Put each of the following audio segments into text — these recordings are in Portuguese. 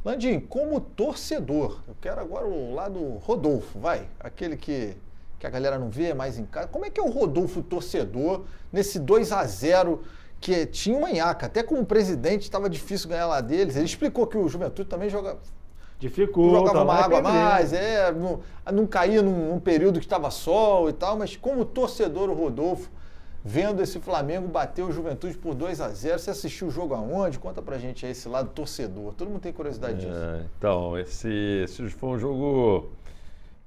Landim, como torcedor, eu quero agora o lado Rodolfo, vai, aquele que a galera não vê mais em casa. Como é que é o Rodolfo torcedor nesse 2-0 que tinha uma nhaca? Até como presidente estava difícil ganhar lá deles. Ele explicou que o Juventude também jogava uma água a mais, não caía num período que estava sol e tal, mas como torcedor o Rodolfo, vendo esse Flamengo bater o Juventude por 2-0, você assistiu o jogo aonde? Conta pra gente aí esse lado torcedor, todo mundo tem curiosidade disso. Então, esse foi um jogo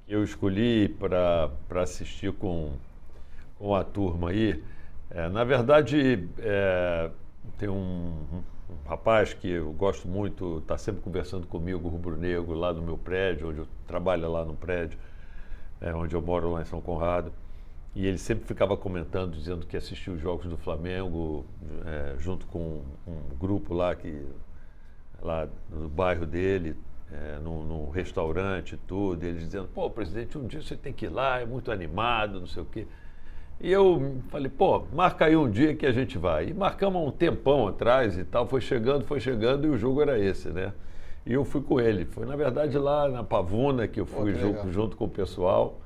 que eu escolhi para assistir com a turma aí. Na verdade, tem um rapaz que eu gosto muito, está sempre conversando comigo, o rubro-negro, lá no meu prédio, onde eu trabalho lá no prédio, onde eu moro lá em São Conrado. E ele sempre ficava comentando, dizendo que assistiu os jogos do Flamengo junto com um grupo lá no bairro dele, num restaurante e tudo. E ele dizendo, pô, presidente, um dia você tem que ir lá, é muito animado, não sei o quê. E eu falei, pô, marca aí um dia que a gente vai. E marcamos um tempão atrás e tal, foi chegando e o jogo era esse, né? E eu fui com ele. Foi, na verdade, lá na Pavuna que eu fui junto com o pessoal.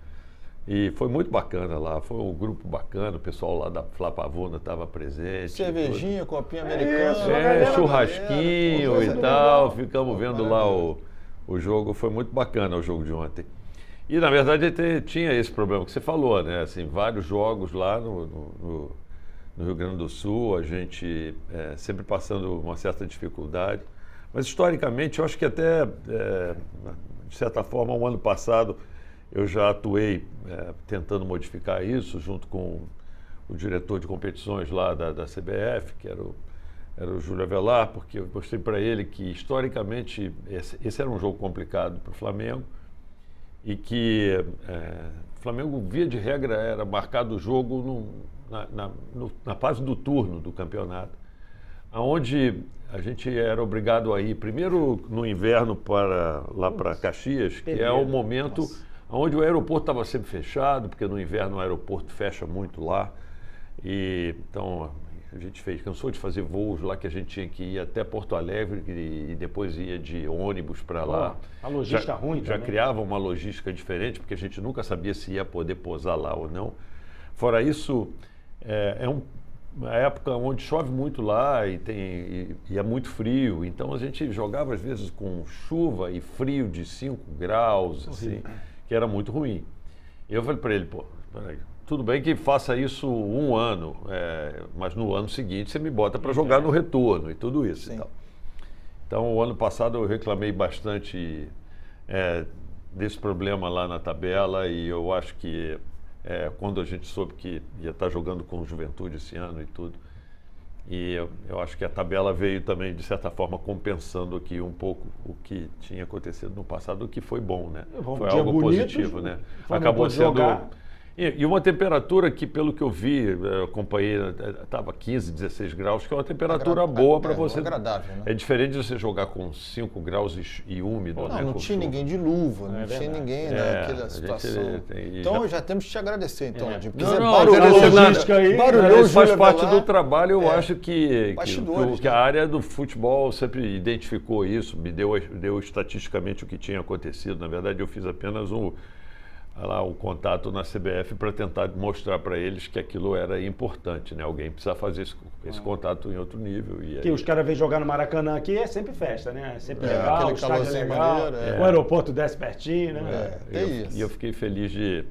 E foi muito bacana lá, foi um grupo bacana, o pessoal lá da Fla Pavuna estava presente. Cervejinha, copinha americana. Churrasquinho e tal, ficamos vendo lá o jogo, foi muito bacana o jogo de ontem. E na verdade tinha esse problema que você falou, né? Assim, vários jogos lá no Rio Grande do Sul, a gente sempre passando uma certa dificuldade. Mas historicamente, eu acho que até, de certa forma, o ano passado, eu já atuei tentando modificar isso junto com o diretor de competições lá da CBF, que era o Júlio Avelar, porque eu mostrei para ele que, historicamente, esse era um jogo complicado para o Flamengo e que o Flamengo, via de regra, era marcado o jogo na fase do turno do campeonato, onde a gente era obrigado a ir primeiro no inverno lá para Caxias, que é o momento onde o aeroporto estava sempre fechado, porque no inverno o aeroporto fecha muito lá. E então a gente cansou de fazer voos lá que a gente tinha que ir até Porto Alegre e depois ia de ônibus para lá. A logística ruim já também. Criava uma logística diferente, porque a gente nunca sabia se ia poder pousar lá ou não. Fora isso, uma época onde chove muito lá e é muito frio, então a gente jogava às vezes com chuva e frio de 5 graus, assim, que era muito ruim. E eu falei para ele, pô, peraí, tudo bem que faça isso um ano, mas no ano seguinte você me bota para jogar no retorno e tudo isso. E tal. Então, o ano passado eu reclamei bastante desse problema lá na tabela e eu acho que quando a gente soube que ia estar jogando com o Juventude esse ano e tudo, e eu acho que a tabela veio também, de certa forma, compensando aqui um pouco o que tinha acontecido no passado, o que foi bom, né? Foi algo positivo, né? Acabou sendo... E uma temperatura que, pelo que eu vi, eu acompanhei, estava 15, 16 graus, que é uma temperatura boa para você. Agradável, né? É diferente de você jogar com 5 graus e úmido. Não tinha ninguém de luva, não tinha ninguém naquela situação. Então já temos que te agradecer, então, Landim. Barulhou, faz parte do trabalho, eu acho que a área do futebol sempre identificou isso, me deu estatisticamente o que tinha acontecido. Na verdade, eu fiz apenas o contato na CBF para tentar mostrar para eles que aquilo era importante, né? Alguém precisa fazer esse contato em outro nível. Que os caras vêm jogar no Maracanã aqui, é sempre festa, né? É sempre legal, o estádio é legal, o aeroporto desce pertinho, né? E eu fiquei feliz de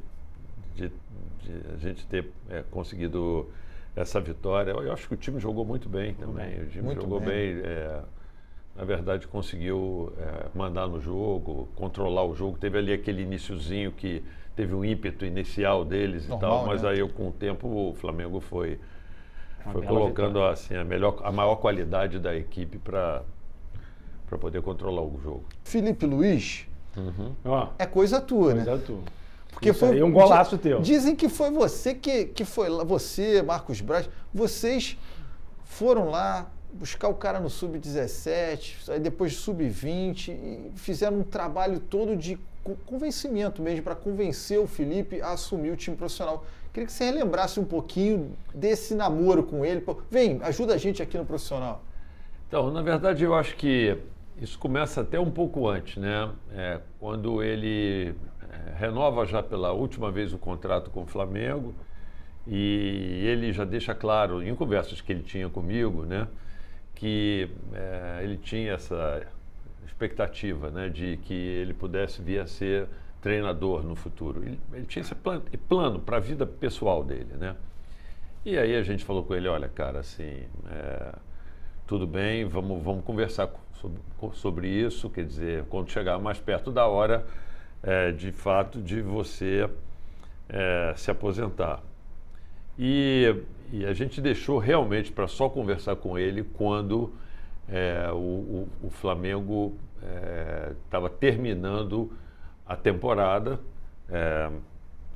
a gente ter conseguido essa vitória. Eu acho que o time jogou muito bem também. O time jogou bem. Na verdade, conseguiu mandar no jogo, controlar o jogo. Teve ali aquele iniciozinho que teve um ímpeto inicial deles e tal, mas aí com o tempo o Flamengo foi colocando assim, a maior qualidade da equipe para poder controlar o jogo. Felipe Luiz é coisa tua, né? Coisa tua. Porque foi um golaço teu. Dizem que foi você que foi lá, você, Marcos Braz, vocês foram lá buscar o cara no Sub-17, aí depois Sub-20, e fizeram um trabalho todo de convencimento mesmo, para convencer o Felipe a assumir o time profissional. Queria que você relembrasse um pouquinho desse namoro com ele. Vem, ajuda a gente aqui no profissional. Então, na verdade, eu acho que isso começa até um pouco antes, né? Quando ele renova já pela última vez o contrato com o Flamengo e ele já deixa claro, em conversas que ele tinha comigo, né, que ele tinha essa expectativa, né, de que ele pudesse vir a ser treinador no futuro. Ele tinha esse plano para a vida pessoal dele, né? E aí a gente falou com ele, olha, cara, assim, tudo bem, vamos conversar sobre isso, quer dizer, quando chegar mais perto da hora, de fato, de você se aposentar. E a gente deixou realmente para só conversar com ele quando o Flamengo estava terminando a temporada,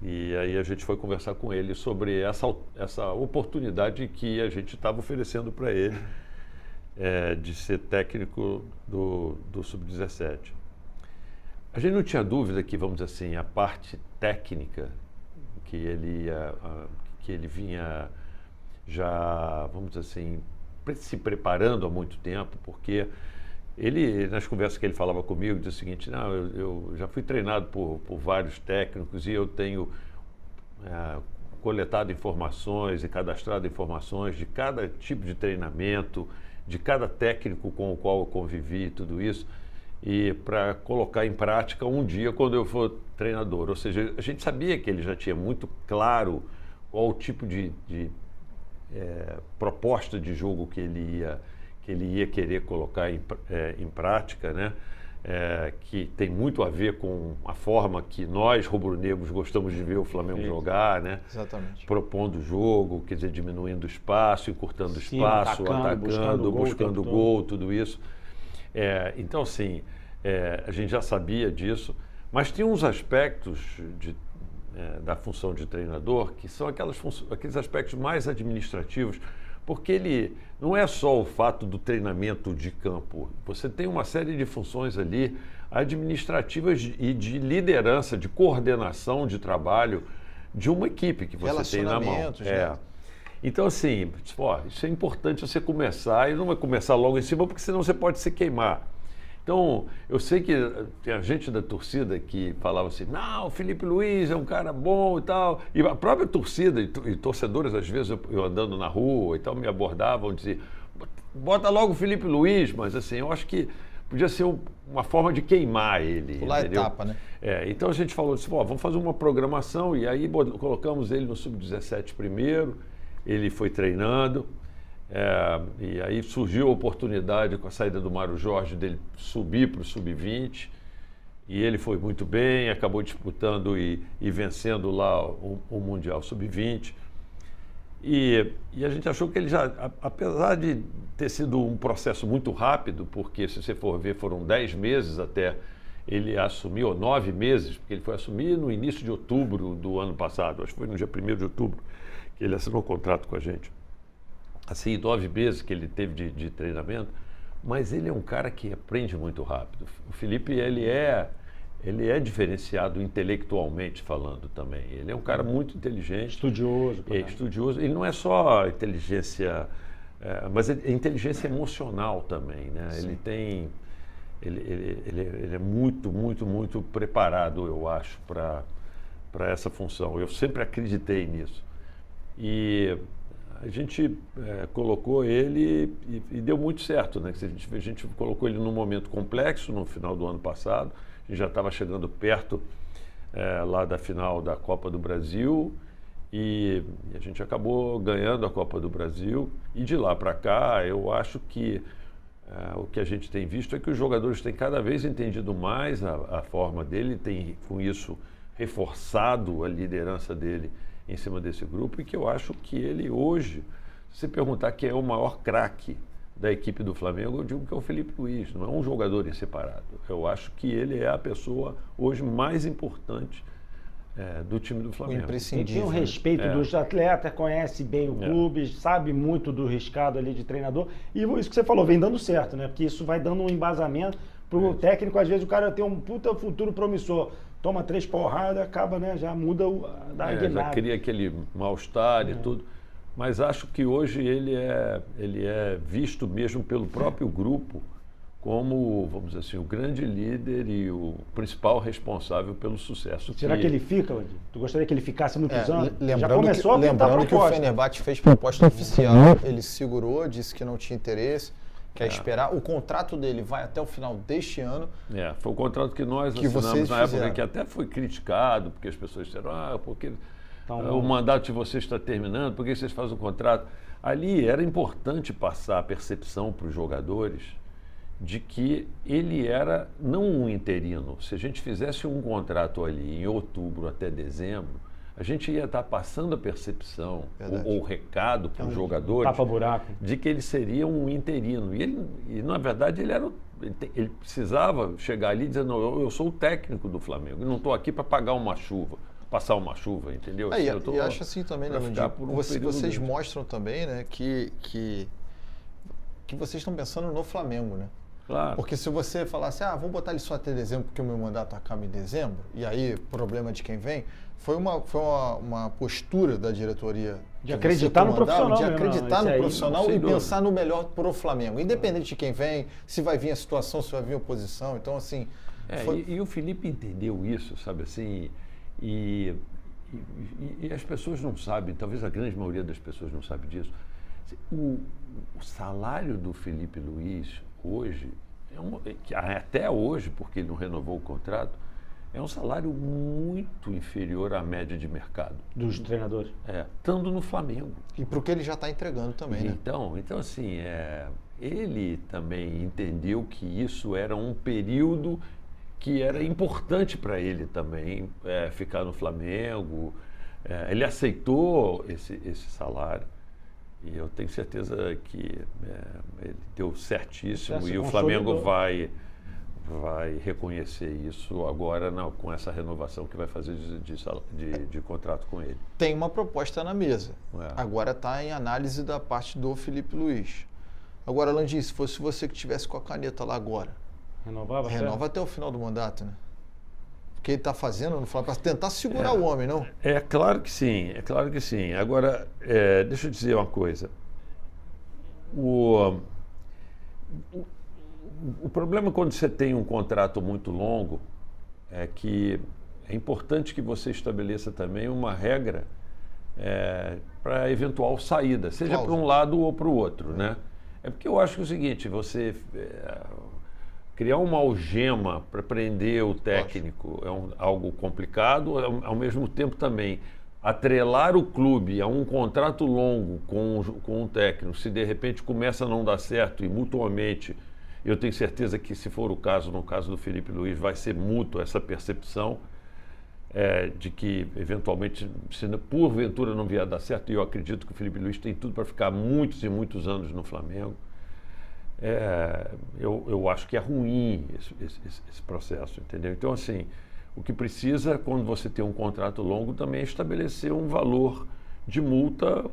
e aí a gente foi conversar com ele sobre essa oportunidade que a gente estava oferecendo para ele de ser técnico do Sub-17. A gente não tinha dúvida que, vamos dizer assim, a parte técnica que ele vinha já, vamos dizer assim, se preparando há muito tempo, porque ele, nas conversas que ele falava comigo, dizia o seguinte, não, eu já fui treinado por vários técnicos e eu tenho coletado informações e cadastrado informações de cada tipo de treinamento, de cada técnico com o qual eu convivi, tudo isso, e para colocar em prática um dia quando eu for treinador. Ou seja, a gente sabia que ele já tinha muito claro qual o tipo de proposta de jogo que ele ia querer colocar em prática, né? Que tem muito a ver com a forma que nós, rubro-negros, gostamos de ver o Flamengo jogar, né? Exatamente. Propondo o jogo, quer dizer, diminuindo o espaço, encurtando o espaço, atacando, buscando gol, tudo isso. Então, assim, a gente já sabia disso, mas tinha uns aspectos da função de treinador que são aqueles aspectos mais administrativos, porque ele não é só o fato do treinamento de campo. Você tem uma série de funções ali administrativas e de liderança, de coordenação de trabalho de uma equipe que você tem na mão. Né? Então, assim, isso é importante você começar, e não vai começar logo em cima, porque senão você pode se queimar. Então, eu sei que tem gente da torcida que falava assim, não, o Felipe Luiz é um cara bom e tal. E a própria torcida e torcedores, às vezes, eu andando na rua e tal, me abordavam e diziam, bota logo o Felipe Luiz, mas assim, eu acho que podia ser uma forma de queimar ele. Pular a etapa, né? Então a gente falou assim, vamos fazer uma programação, e aí colocamos ele no Sub-17 primeiro, ele foi treinando. E aí surgiu a oportunidade com a saída do Mário Jorge dele subir para o Sub-20 e ele foi muito bem, acabou disputando e vencendo lá o Mundial Sub-20 e a gente achou que ele já, apesar de ter sido um processo muito rápido, porque se você for ver foram 10 meses até ele assumir, ou 9 meses, porque ele foi assumir no início de outubro do ano passado, acho que foi no dia 1º de outubro que ele assinou o contrato com a gente. Assim, 9 meses que ele teve de treinamento, mas ele é um cara que aprende muito rápido. O Felipe, ele é diferenciado intelectualmente falando também. Ele é um cara muito inteligente. Estudioso. Estudioso. Ele não é só inteligência, mas é inteligência emocional também, né? Sim. Ele é muito, muito, muito preparado, eu acho, para essa função. Eu sempre acreditei nisso. E a gente colocou ele e deu muito certo, né? A gente colocou ele num momento complexo no final do ano passado. A gente já estava chegando perto lá da final da Copa do Brasil e a gente acabou ganhando a Copa do Brasil. E de lá para cá, eu acho que o que a gente tem visto é que os jogadores têm cada vez entendido mais a forma dele, tem com isso reforçado a liderança dele em cima desse grupo, e que eu acho que ele hoje, se você perguntar quem é o maior craque da equipe do Flamengo, eu digo que é o Felipe Luiz, não é um jogador em separado. Eu acho que ele é a pessoa hoje mais importante do time do Flamengo. Ele tem o respeito dos atletas, conhece bem o clube, sabe muito do riscado ali de treinador, e isso que você falou, vem dando certo, né? Porque isso vai dando um embasamento para o técnico. Às vezes o cara tem um puta futuro promissor, toma 3 porradas, acaba, né? Já muda já cria aquele mal-estar e tudo. Mas acho que hoje ele é visto mesmo pelo próprio grupo como, vamos dizer assim, o grande líder e o principal responsável pelo sucesso. Será que ele fica, Landim? Tu gostaria que ele ficasse muitos anos? Lembrando Já começou a pintar lembrando que o proposta. Fenerbahçe fez proposta oficial, ele segurou, disse que não tinha interesse, quer esperar. O contrato dele vai até o final deste ano. Foi o contrato que nós Que assinamos vocês na época, fizeram. que até foi criticado, porque as pessoas disseram, porque Então, o mandato de vocês está terminando, por que vocês fazem um contrato? Ali era importante passar a percepção para os jogadores de que ele era não um interino. Se a gente fizesse um contrato ali em outubro até dezembro, a gente ia estar passando a percepção ou o recado para os jogadores tapa-buraco. de que ele seria um interino. E na verdade, ele precisava chegar ali dizendo, não, eu sou o técnico do Flamengo, eu não estou aqui para pagar uma chuva, passar uma chuva, entendeu? E Eu acho assim também, né, Landim? Vocês mostram também, né, que vocês estão pensando no Flamengo, né? Claro. Porque se você falasse, vamos botar ele só até dezembro, porque o meu mandato acaba em dezembro, e aí, problema de quem vem, foi uma postura da diretoria de acreditar no profissional. De acreditar no profissional e dúvida. pensar no melhor pro Flamengo. Independente de quem vem, se vai vir a situação, se vai vir a oposição. Então, assim... E o Felipe entendeu isso, sabe assim, e as pessoas não sabem, talvez a grande maioria das pessoas não sabe disso. O salário do Felipe Luiz hoje, até hoje, porque ele não renovou o contrato, é um salário muito inferior à média de mercado. Dos treinadores. Estando no Flamengo. E para o que ele já está entregando também, né? Então assim, ele também entendeu que isso era um período que era importante para ele também ficar no Flamengo. Ele aceitou esse salário. E eu tenho certeza que ele deu certíssimo e o Flamengo vai reconhecer isso agora com essa renovação que vai fazer de contrato com ele. Tem uma proposta na mesa. Agora está em análise da parte do Felipe Luiz. Agora, Landim, se fosse você que estivesse com a caneta lá agora, renova até o final do mandato, né? O que ele está fazendo no Flamengo para tentar segurar o homem, não? É claro que sim, é claro que sim. Agora, deixa eu dizer uma coisa. O problema quando você tem um contrato muito longo é que é importante que você estabeleça também uma regra para eventual saída, seja para um lado ou para o outro, né? É porque eu acho que é o seguinte, você criar uma algema para prender o técnico é algo complicado, ao mesmo tempo também atrelar o clube a um contrato longo com um técnico, se de repente começa a não dar certo e mutuamente, eu tenho certeza que se for o caso, no caso do Felipe Luiz, vai ser mútua essa percepção de que eventualmente, se porventura não vier a dar certo, e eu acredito que o Felipe Luiz tem tudo para ficar muitos e muitos anos no Flamengo, eu acho que é ruim esse processo, entendeu? Então, assim, o que precisa, quando você tem um contrato longo, também é estabelecer um valor de multa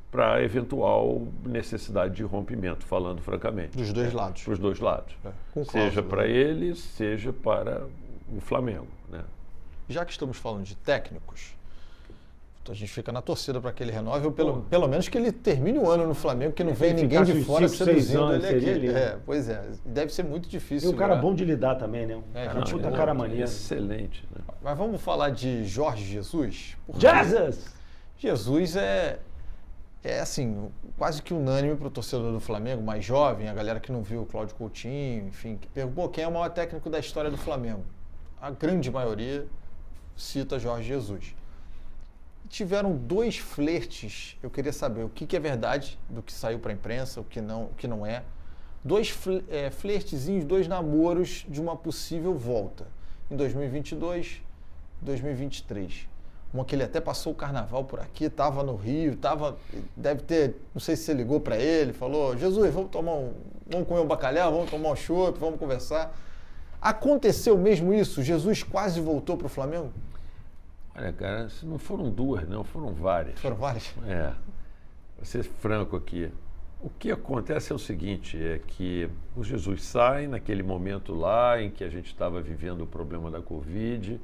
para eventual necessidade de rompimento, falando francamente. Dos dois lados. Para os dois lados. cláusula, Seja para né? eles, seja para o Flamengo, né? Já que estamos falando de técnicos, a gente fica na torcida para que ele renove, ou pelo menos que ele termine o ano no Flamengo, que não vem ninguém de fora seduzindo ele aqui. Pois é, deve ser muito difícil. E um cara bom de lidar também, né? Puta cara maneiro. Excelente. Né? Mas vamos falar de Jorge Jesus? Jesus é assim, quase que unânime para o torcedor do Flamengo, mais jovem, a galera que não viu o Cláudio Coutinho, enfim, que perguntou quem é o maior técnico da história do Flamengo. A grande maioria cita Jorge Jesus. Tiveram dois flertes, eu queria saber o que é verdade do que saiu para a imprensa, o que não é. Dois flertezinhos, dois namoros de uma possível volta em 2022, 2023. Uma que ele até passou o carnaval por aqui, estava no Rio, deve ter, não sei se você ligou para ele, falou, Jesus, vamos comer um bacalhau, vamos tomar um chopp, vamos conversar. Aconteceu mesmo isso? Jesus quase voltou para o Flamengo? Olha, cara, não foram duas, não, foram várias. Foram várias? Vou ser franco aqui. O que acontece é o seguinte, é que o Jesus sai naquele momento lá em que a gente estava vivendo o problema da Covid,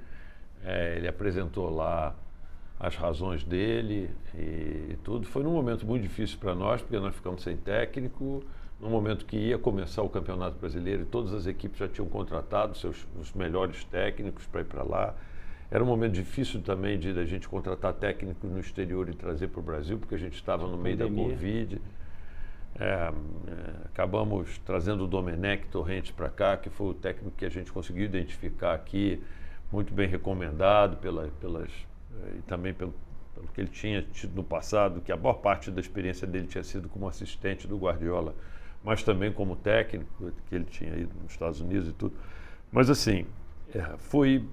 ele apresentou lá as razões dele e tudo. Foi num momento muito difícil para nós, porque nós ficamos sem técnico, no momento que ia começar o Campeonato Brasileiro, e todas as equipes já tinham contratado os melhores técnicos para ir para lá. Era um momento difícil também de a gente contratar técnicos no exterior e trazer para o Brasil, porque a gente estava no meio da Covid. Acabamos trazendo o Domenech Torrentes para cá, que foi o técnico que a gente conseguiu identificar aqui, muito bem recomendado e também pelo que ele tinha tido no passado, que a maior parte da experiência dele tinha sido como assistente do Guardiola, mas também como técnico, que ele tinha ido nos Estados Unidos e tudo. Mas assim, foi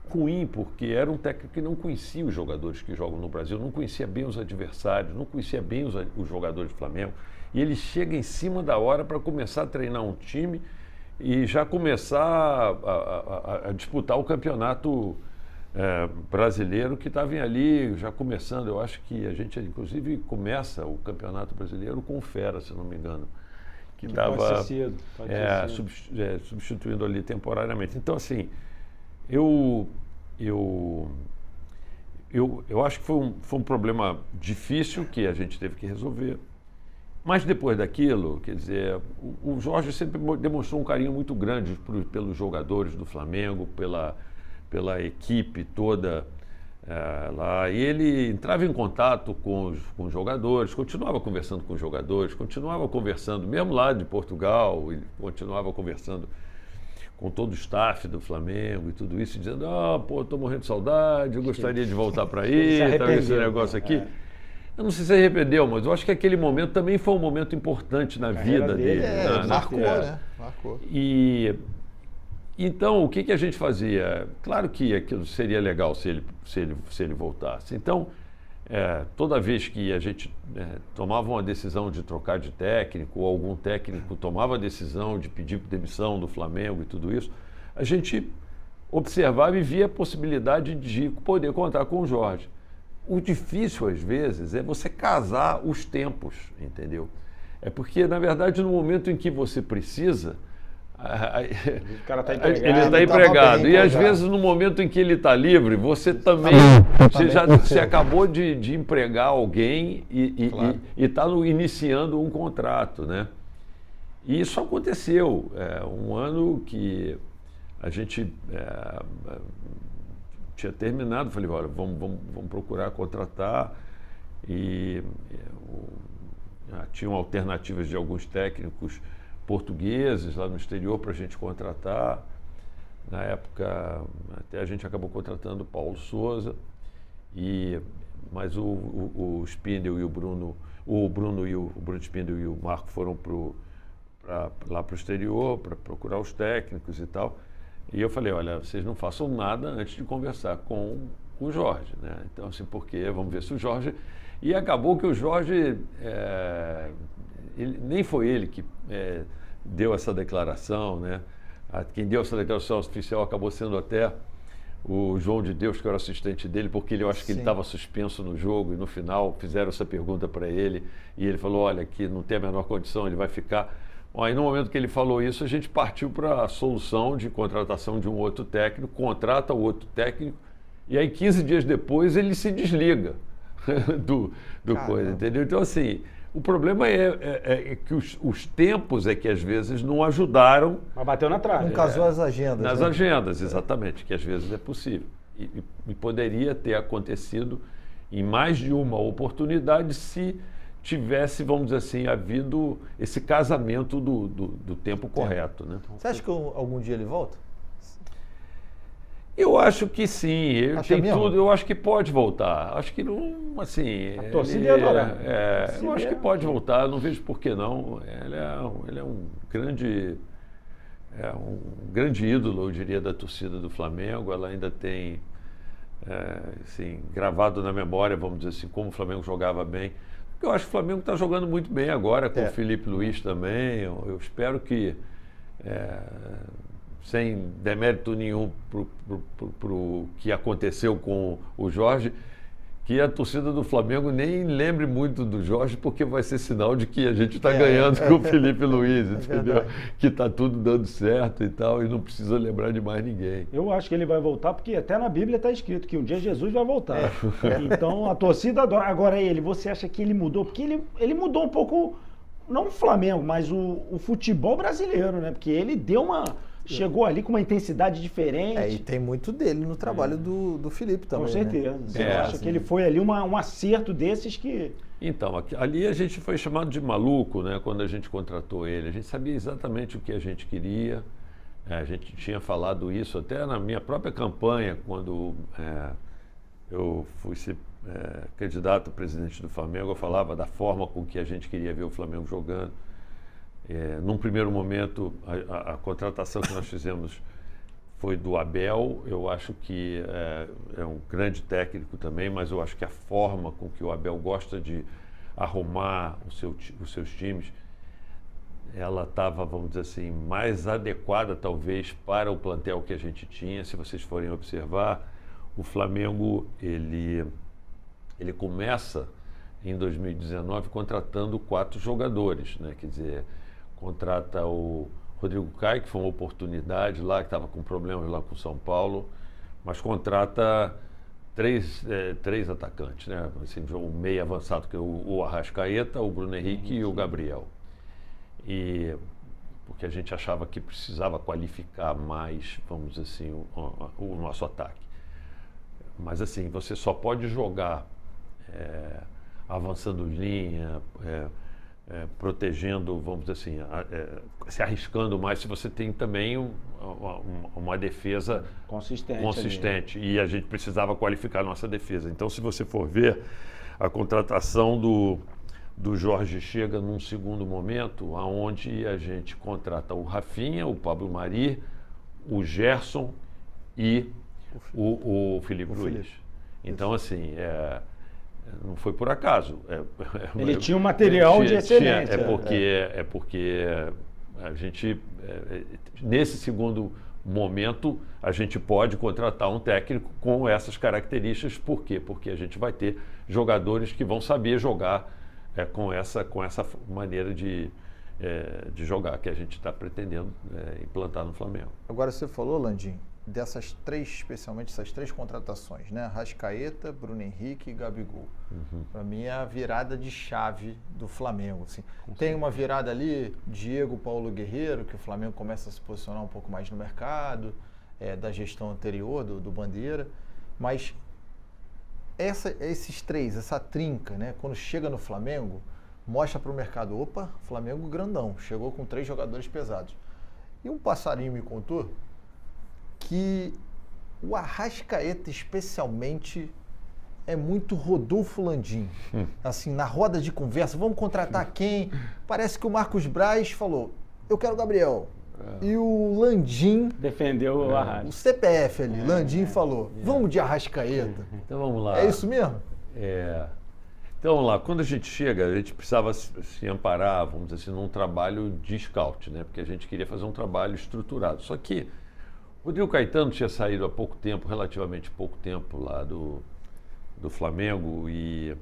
ruim, porque era um técnico que não conhecia os jogadores que jogam no Brasil, não conhecia bem os adversários, não conhecia bem os jogadores do Flamengo, e ele chega em cima da hora para começar a treinar um time e já começar a disputar o campeonato brasileiro, que estava ali já começando. Eu acho que a gente, inclusive, começa o Campeonato Brasileiro com o Fera, se não me engano, que estava substituindo ali temporariamente. Então, assim, eu acho que foi um problema difícil que a gente teve que resolver. Mas depois daquilo, quer dizer, o Jorge sempre demonstrou um carinho muito grande pelos jogadores do Flamengo, pela equipe toda lá. E ele entrava em contato com os jogadores, continuava conversando com os jogadores, continuava conversando, mesmo lá de Portugal, ele continuava conversando com todo o staff do Flamengo e tudo isso, dizendo, estou morrendo de saudade, eu gostaria de voltar para aí, esse negócio aqui. Eu não sei se arrependeu, mas eu acho que aquele momento também foi um momento importante na vida dele. Marcou, né? Marcou. E então, o que a gente fazia? Claro que aquilo seria legal se ele voltasse. Então, toda vez que a gente tomava uma decisão de trocar de técnico, ou algum técnico tomava a decisão de pedir demissão do Flamengo e tudo isso, a gente observava e via a possibilidade de poder contar com o Jorge. O difícil, às vezes, é você casar os tempos, entendeu? É porque, na verdade, no momento em que você precisa, o cara tá empregado, ele está empregado. E, às vezes, no momento em que ele está livre, você também... Você acabou de empregar alguém e está iniciando um contrato, né? E isso aconteceu. Um ano que a gente... tinha terminado, falei, olha, vamos procurar contratar, e tinham alternativas de alguns técnicos portugueses lá no exterior para a gente contratar. Na época, até a gente acabou contratando o Paulo Souza, mas o Spindel e o Bruno Spindel e o Marco foram lá para o exterior para procurar os técnicos e tal. E eu falei, olha, vocês não façam nada antes de conversar com o Jorge, né? Então, assim, porque vamos ver se o Jorge... E acabou que o Jorge, nem foi ele que deu essa declaração, né? Quem deu essa declaração oficial acabou sendo até o João de Deus, que era assistente dele, porque eu acho que ele estava suspenso no jogo, e no final fizeram essa pergunta para ele, e ele falou, olha, que não tem a menor condição, ele vai ficar... Aí, no momento que ele falou isso, a gente partiu para a solução de contratação de um outro técnico, contrata o outro técnico, e aí 15 dias depois ele se desliga do coisa, entendeu? Então, assim, o problema é que os tempos é que às vezes não ajudaram. Mas bateu na trave. Não casou as agendas. Nas agendas, exatamente, que às vezes é possível. E poderia ter acontecido em mais de uma oportunidade se tivesse, vamos dizer assim, havido esse casamento do tempo correto, né? Você acha que algum dia ele volta? Eu acho que sim, eu acho que pode voltar. Acho que não, assim... A torcida ia adorar. Eu acho que pode voltar, não vejo por que não. Ele é um grande ídolo, eu diria, da torcida do Flamengo. Ela ainda tem, assim, gravado na memória, vamos dizer assim, como o Flamengo jogava bem. Eu acho que o Flamengo está jogando muito bem agora, com o Felipe Luiz também. Eu espero que, sem demérito nenhum para o que aconteceu com o Jorge, que a torcida do Flamengo nem lembre muito do Jorge, porque vai ser sinal de que a gente está ganhando com o Felipe Luiz, entendeu? Que está tudo dando certo e tal, e não precisa lembrar de mais ninguém. Eu acho que ele vai voltar, porque até na Bíblia está escrito que um dia Jesus vai voltar. Então a torcida adora. Agora você acha que ele mudou? Porque ele mudou um pouco não o Flamengo, mas o futebol brasileiro, né? Porque ele chegou ali com uma intensidade diferente. E tem muito dele no trabalho do Felipe também. Com certeza. Né? Você acha que ele foi ali um acerto desses que... Então, ali a gente foi chamado de maluco, né? Quando a gente contratou ele. A gente sabia exatamente o que a gente queria. A gente tinha falado isso até na minha própria campanha, quando eu fui ser candidato a presidente do Flamengo. Eu falava da forma com que a gente queria ver o Flamengo jogando. Num primeiro momento, a contratação que nós fizemos foi do Abel. Eu acho que é um grande técnico também, mas eu acho que a forma com que o Abel gosta de arrumar os seus times, ela estava, vamos dizer assim, mais adequada talvez para o plantel que a gente tinha. Se vocês forem observar, o Flamengo ele começa em 2019 contratando 4 jogadores, né? Quer dizer, contrata o Rodrigo Caio, que foi uma oportunidade lá, que estava com problemas lá com o São Paulo, mas contrata três atacantes, né? Assim, um meio avançado, que é o Arrascaeta, o Bruno Henrique e o Gabriel. Porque a gente achava que precisava qualificar mais, vamos dizer assim, o nosso ataque. Mas assim, você só pode jogar avançando linha, protegendo, vamos dizer assim, se arriscando mais, se você tem também uma defesa consistente. E a gente precisava qualificar a nossa defesa. Então, se você for ver, a contratação do Jorge chega num segundo momento, onde a gente contrata o Rafinha, o Pablo Mari, o Gerson e o Felipe Luiz. Então, assim, não foi por acaso. Ele tinha um material de excelência. Porque a gente, nesse segundo momento, a gente pode contratar um técnico com essas características. Por quê? Porque a gente vai ter jogadores que vão saber jogar com essa maneira de jogar que a gente está pretendendo implantar no Flamengo. Agora, você falou, Landim, dessas 3, especialmente essas 3 contratações, né? Arrascaeta, Bruno Henrique e Gabigol. Para mim é a virada de chave do Flamengo. Assim. Tem uma virada ali, Diego, Paulo Guerreiro, que o Flamengo começa a se posicionar um pouco mais no mercado, da gestão anterior do Bandeira, mas esses 3, essa trinca, né? Quando chega no Flamengo, mostra para o mercado, opa, Flamengo grandão, chegou com 3 jogadores pesados. E um passarinho me contou que o Arrascaeta, especialmente, é muito Rodolfo Landim. Assim, na roda de conversa, vamos contratar quem? Parece que o Marcos Braz falou, eu quero o Gabriel. E o Landim... defendeu o Arrascaeta. O CPF ali, Landim falou, vamos de Arrascaeta. Então vamos lá. É isso mesmo? Então vamos lá, quando a gente chega, a gente precisava se amparar, vamos dizer assim, num trabalho de scout, né? Porque a gente queria fazer um trabalho estruturado. Só que o Rodrigo Caetano tinha saído há pouco tempo, relativamente pouco tempo lá do Flamengo e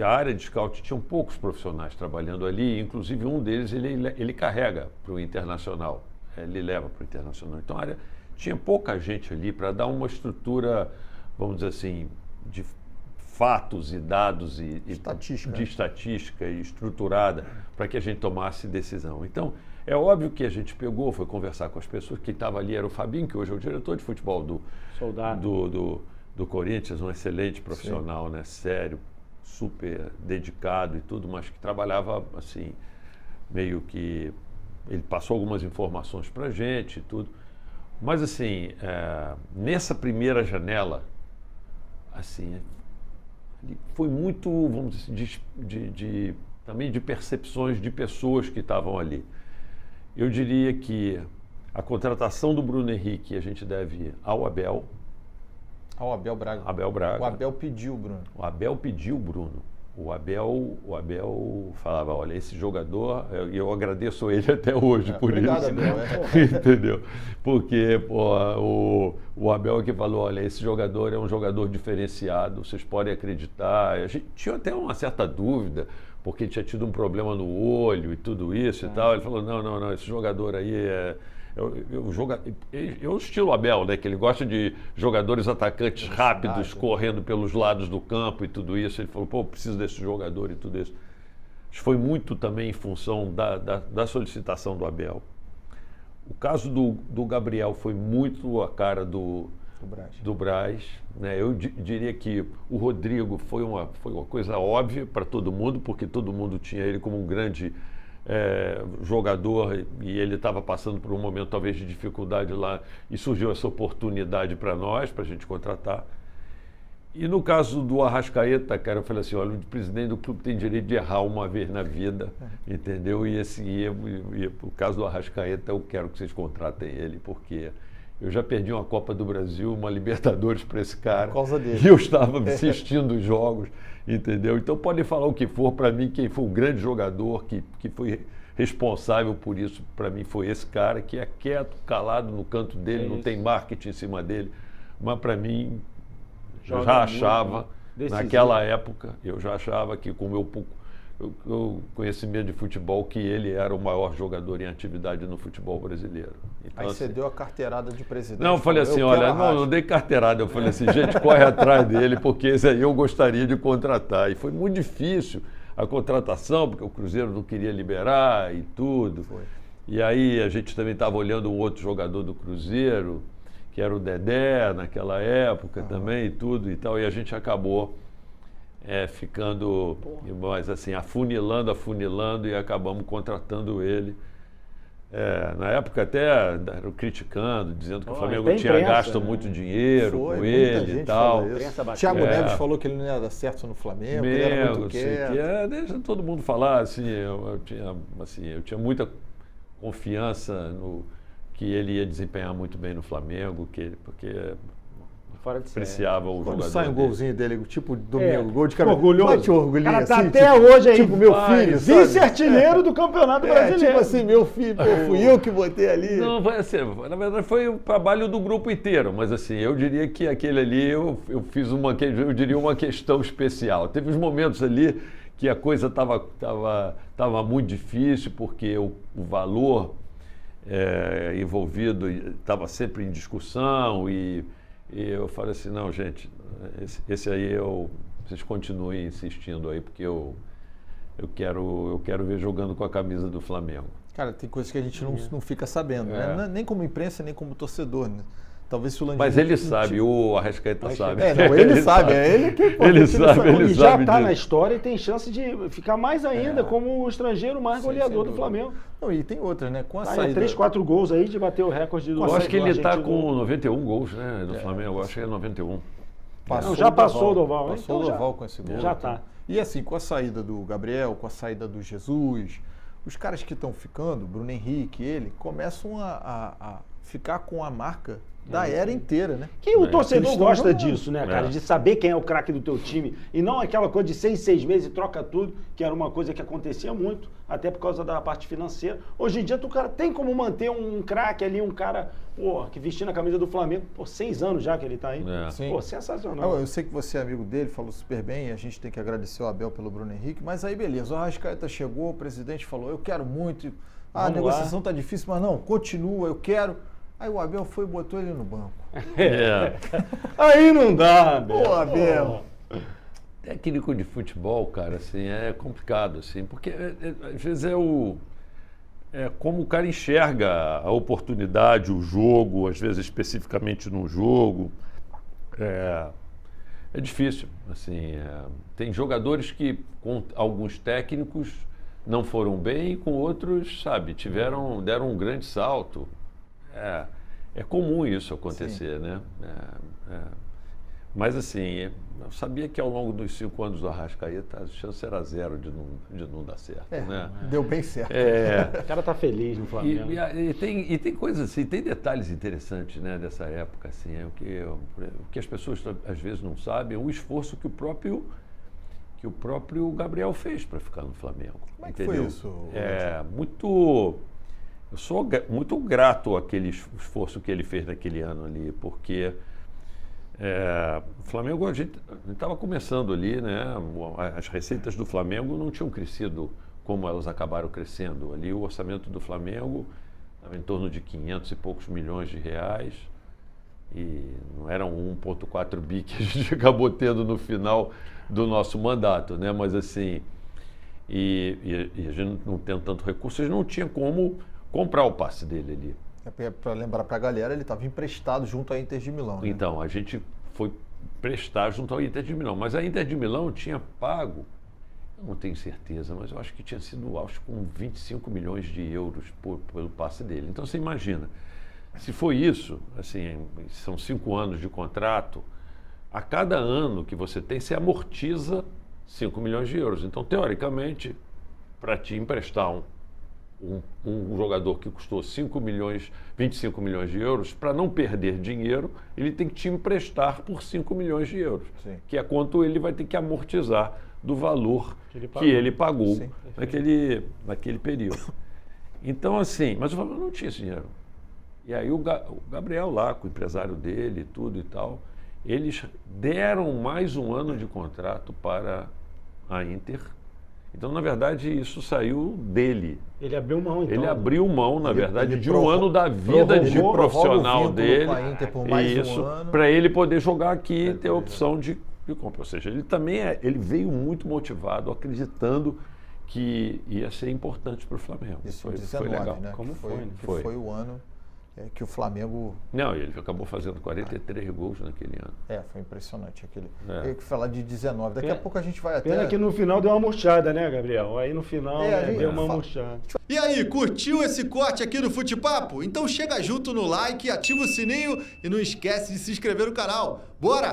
a área de scout tinham poucos profissionais trabalhando ali, inclusive um deles ele carrega para o Internacional, ele leva para o Internacional. Então a área tinha pouca gente ali para dar uma estrutura, vamos dizer assim, de fatos e dados de estatística e estruturada para que a gente tomasse decisão. Então, é óbvio que a gente pegou, foi conversar com as pessoas. Quem estava ali era o Fabinho, que hoje é o diretor de futebol do Corinthians, um excelente profissional, né? Sério, super dedicado e tudo, mas que trabalhava assim, meio que... Ele passou algumas informações para a gente e tudo. Mas assim, nessa primeira janela, assim, foi muito, vamos dizer assim, também de percepções de pessoas que estavam ali. Eu diria que a contratação do Bruno Henrique a gente deve ao Abel. Ao Abel Braga. Abel Braga. O Abel pediu o Bruno. O Abel pediu o Bruno. O Abel falava, olha, esse jogador, eu agradeço ele até hoje por obrigado, isso. Abel. Entendeu? Porque o Abel que falou, olha, esse jogador é um jogador diferenciado, vocês podem acreditar. A gente tinha até uma certa dúvida, porque tinha tido um problema no olho e tudo isso e tal. Ele falou, não, esse jogador aí o estilo Abel, né? Que ele gosta de jogadores atacantes rápidos, correndo pelos lados do campo e tudo isso. Ele falou, preciso desse jogador e tudo isso. Isso foi muito também em função da solicitação do Abel. O caso do Gabriel foi muito a cara do Braz, né? Eu diria que o Rodrigo foi uma coisa óbvia para todo mundo, porque todo mundo tinha ele como um grande jogador e ele estava passando por um momento talvez de dificuldade lá e surgiu essa oportunidade para nós, para a gente contratar. E no caso do Arrascaeta, cara, eu falei assim, olha, o presidente do clube tem direito de errar uma vez na vida, entendeu? E o caso do Arrascaeta, eu quero que vocês contratem ele, porque eu já perdi uma Copa do Brasil, uma Libertadores para esse cara. Por causa dele. E eu estava assistindo os jogos, entendeu? Então podem falar o que for, para mim, quem foi um grande jogador, que foi responsável por isso, para mim, foi esse cara, que é quieto, calado no canto dele, não tem marketing em cima dele, mas para mim... Eu já achava, naquela época, eu já achava que com o meu pouco conhecimento de futebol, que ele era o maior jogador em atividade no futebol brasileiro. Então, aí você deu a carteirada de presidente. Não, eu falei assim, olha, não dei carteirada, eu falei assim, gente, corre atrás dele, porque esse aí eu gostaria de contratar. E foi muito difícil a contratação, porque o Cruzeiro não queria liberar e tudo. Foi. E aí a gente também estava olhando um outro jogador do Cruzeiro, que era o Dedé naquela época também e tudo e tal, e a gente acabou ficando, mas assim, afunilando e acabamos contratando ele. Na época até eram criticando, dizendo que o Flamengo tinha gasto muito dinheiro com ele e tal. Thiago Neves falou que ele não ia dar certo no Flamengo, ele era muito quieto. Deixa todo mundo falar, assim, eu tinha muita confiança que ele ia desempenhar muito bem no Flamengo, porque apreciava o jogador. Quando sai um golzinho dele, tipo domingo, gol de cabeça. Orgulhoso. Bate orgulhinho cara tá assim, até tipo, hoje aí. Tipo meu filho, vice-artilheiro do Campeonato Brasileiro. Tipo assim, meu filho, fui eu que botei ali. Não, vai ser. Na verdade foi o trabalho do grupo inteiro, mas assim, eu diria que aquele ali eu fiz uma questão especial. Teve uns momentos ali que a coisa estava muito difícil, porque o valor envolvido estava sempre em discussão e eu falei assim, não, gente, esse aí vocês continuem insistindo aí, porque eu quero ver jogando com a camisa do Flamengo. Cara, tem coisas que a gente não fica sabendo, né? Nem como imprensa, nem como torcedor, né? Talvez se o Landim... Mas ele sabe, o Arrascaeta sabe. Ele sabe, é ele que... Ele sabe. E já está na história e tem chance de ficar mais ainda como o estrangeiro mais goleador do Flamengo. Não, e tem outras, né? Com a saída... 3, 4 gols aí de bater o recorde do... Eu acho que ele está com 91 gols, né, do Flamengo. Eu acho que é 91. Já passou o Doval. Passou o Doval com esse gol. Já está. E assim, com a saída do Gabriel, com a saída do Jesus, os caras que estão ficando, Bruno Henrique, ele, começam a ficar com a marca da era inteira, né? Que o torcedor gosta disso, né, cara? De saber quem é o craque do teu time. E não aquela coisa de 6 meses e troca tudo, que era uma coisa que acontecia muito, até por causa da parte financeira. Hoje em dia, tu cara tem como manter um craque ali, um cara, que vestindo a camisa do Flamengo, 6 anos já que ele tá aí. Sensacional. Eu sei que você é amigo dele, falou super bem, e a gente tem que agradecer o Abel pelo Bruno Henrique, mas aí beleza, o Arrascaeta chegou, o presidente falou, eu quero muito, a negociação tá difícil, mas não, continua, eu quero. Aí o Abel foi e botou ele no banco. Aí não dá, Abel. Pô, Abel. Técnico de futebol, cara, assim, é complicado, assim, porque às vezes como o cara enxerga a oportunidade, o jogo, às vezes especificamente no jogo. É difícil, assim, tem jogadores que com alguns técnicos não foram bem e com outros, sabe, deram um grande salto. É comum isso acontecer, né? Mas assim, eu sabia que ao longo dos 5 anos do Arrascaeta a chance era 0 de não dar certo, né? Deu bem certo. O cara tá feliz no Flamengo. E tem coisas assim, tem detalhes interessantes, né, dessa época, assim, o que as pessoas às vezes não sabem, o esforço que o próprio Gabriel fez para ficar no Flamengo. Como é que foi isso? Eu sou muito grato àquele esforço que ele fez naquele ano ali, porque o Flamengo, a gente estava começando ali, né? As receitas do Flamengo não tinham crescido como elas acabaram crescendo. Ali o orçamento do Flamengo estava em torno de 500 e poucos milhões de reais e não eram 1,4 bi que a gente acabou tendo no final do nosso mandato, né? Mas assim... e a gente não tendo tanto recurso, a gente não tinha como comprar o passe dele ali. Para lembrar para a galera, ele estava emprestado junto à Inter de Milão. Né? Então, a gente foi prestar junto ao Inter de Milão. Mas a Inter de Milão tinha pago, eu não tenho certeza, mas eu acho que tinha sido com 25 milhões de euros pelo passe dele. Então, você imagina, se foi isso, assim, são 5 anos de contrato, a cada ano que você tem, você amortiza 5 milhões de euros. Então, teoricamente, para te emprestar um jogador que custou 25 milhões de euros, para não perder dinheiro, ele tem que te emprestar por 5 milhões de euros, Sim. que é quanto ele vai ter que amortizar do valor que ele pagou naquele período. Então, assim, mas o Flamengo não tinha esse dinheiro. E aí o Gabriel lá, com o empresário dele e tudo e tal, eles deram mais um ano de contrato para a Inter. Então, na verdade, isso saiu dele. Ele abriu mão, então. Ele abriu mão, na verdade, de um ano da vida de profissional dele. Isso, para ele poder jogar aqui e ter a opção de compra. Ou seja, ele também ele veio muito motivado, acreditando que ia ser importante para o Flamengo. Isso foi 19, legal. Né? Como foi? Foi o ano que o Flamengo... Não, ele acabou fazendo 43 gols naquele ano. Foi impressionante aquele. Eu que falar de 19. Daqui a pouco a gente vai até... Pena que no final deu uma murchada, né, Gabriel? Aí no final deu uma murchada. E aí, curtiu esse corte aqui do Fute-Papo? Então chega junto no like, ativa o sininho e não esquece de se inscrever no canal. Bora!